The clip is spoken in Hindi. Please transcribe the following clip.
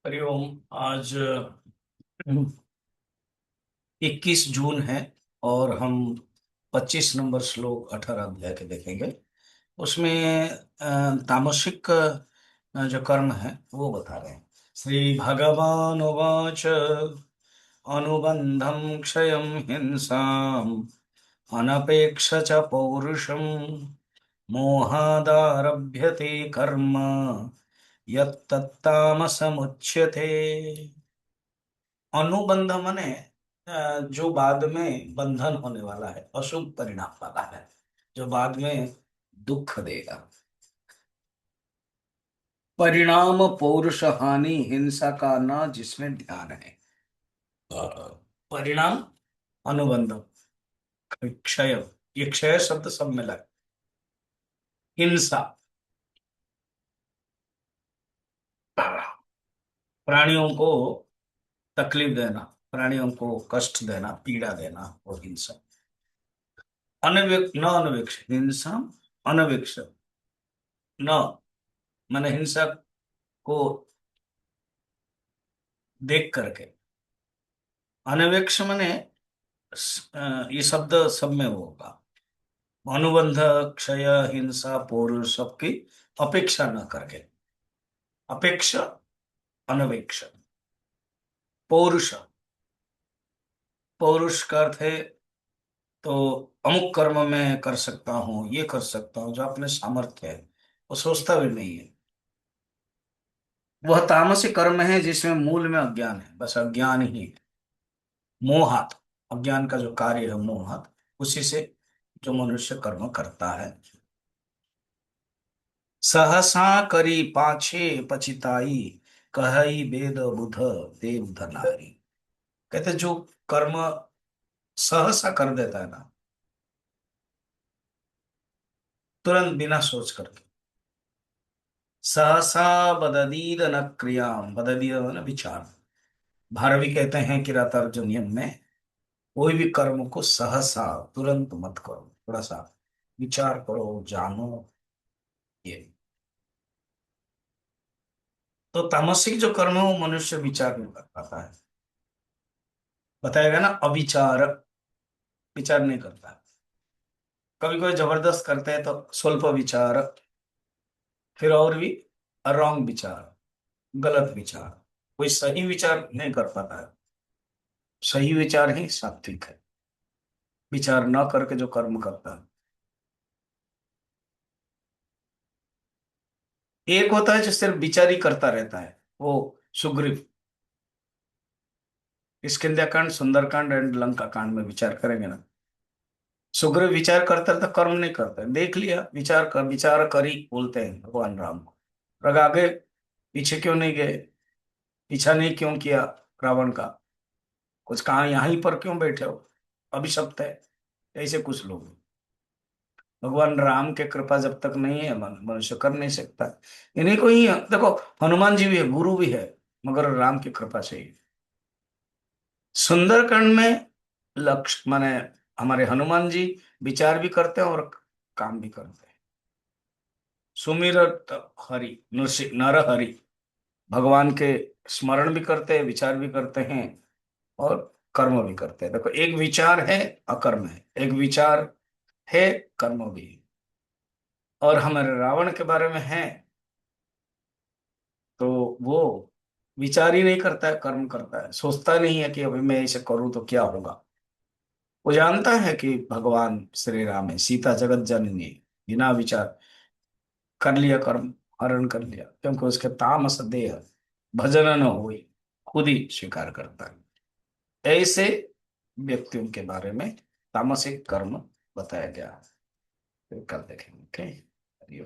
हरिओम। आज 21 जून है और हम 25 नंबर श्लोक 18 अध्याय के देखेंगे। उसमें तामसिक जो कर्म है वो बता रहे हैं। श्री भगवान उवाच अनुबंधम क्षयम हिंसाम अनपेक्ष च पौरुषम मोहादारभ्यते कर्म यत्तत्तामसमुच्यते। अनुबंध मने जो बाद में बंधन होने वाला है, अशुभ परिणाम वाला है, जो बाद में दुख देगा। परिणाम पौरुष हानि हिंसा का न जिसमें ध्यान है। परिणाम अनुबंध क्षय, ये क्षय शब्द सब मिला है। हिंसा प्राणियों को तकलीफ देना, प्राणियों को कष्ट देना, पीड़ा देना, वो हिंसा। अनवेक्ष हिंसा, अनवेक्ष न मैंने हिंसा को देख करके। अनवेक्ष मने ये शब्द सब में वो होगा। अनुबंध, क्षय, हिंसा, पौरुष सबकी अपेक्षा न करके। अपेक्षा, अनवेक्ष। पौरुष, पौरुष का अर्थ है तो अमुक कर्म मैं कर सकता हूँ, ये कर सकता हूँ, जो अपने सामर्थ्य है वो सोचता भी नहीं है। वह तामसिक कर्म है जिसमें मूल में अज्ञान है, बस अज्ञान ही है। मोहात, अज्ञान का जो कार्य है मोहात, उसी से जो मनुष्य कर्म करता है। सहसा करी पाछे पछिताई, कहई वेद बुध देव धनारी। कहते जो कर्म सहसा कर देता है ना, तुरंत बिना सोच करके। सहसा बददीद न क्रियाम, बददीद ना विचार। भारवी कहते हैं किरातार्जुनीयम में, कोई भी कर्म को सहसा तुरंत मत करो, थोड़ा सा विचार करो, जानो। ये तो तामसिक जो कर्म है वो मनुष्य विचार नहीं कर पाता है। बताएगा ना अविचार, विचार नहीं करता। कभी कोई जबरदस्त करते हैं तो स्वल्प विचार, फिर और भी रॉन्ग विचार, गलत विचार। कोई सही विचार नहीं कर पाता है। सही विचार ही सात्विक है, विचार न करके जो कर्म करता है। एक होता है जो सिर्फ विचार ही करता रहता है, वो सुग्रीव। किष्किंध्या सुंदरकांड एंड लंका कांड में विचार करेंगे ना। सुग्रीव विचार करता था, कर्म नहीं करता। देख लिया, विचार करी बोलते हैं भगवान राम को। पर आगे पीछे क्यों नहीं गए, पीछा नहीं क्यों किया रावण का? कुछ कहा यहीं पर क्यों बैठे हो, अभिशप्त है। ऐसे कुछ लोग हैं। भगवान राम के कृपा जब तक नहीं है मनुष्य कर नहीं सकता। इन्हीं को ही देखो, हनुमान जी भी है, गुरु भी है, मगर राम की कृपा चाहिए। सुंदरकांड में लक्ष्य माने हमारे हनुमान जी विचार भी करते हैं और काम भी करते हैं। सुमिरत हरि, नर हरि, भगवान के स्मरण भी करते हैं, विचार भी करते हैं और कर्म भी करते हैं। देखो, एक विचार है, अकर्म है। एक विचार है, कर्म भी है। और हमारे रावण के बारे में है तो वो विचार ही नहीं करता है, कर्म करता है। सोचता नहीं है कि अभी मैं इसे करूं तो क्या होगा। वो जानता है कि भगवान श्री राम है, सीता जगत जननी है। बिना विचार कर लिया कर्म, हरण कर लिया, क्योंकि उसके तामस देह भजन न हुई, खुद ही स्वीकार करता है। ऐसे व्यक्तियों के बारे में तामसिक कर्म बताया गया है। फिर कल देखेंगे। ओके, हरिओम।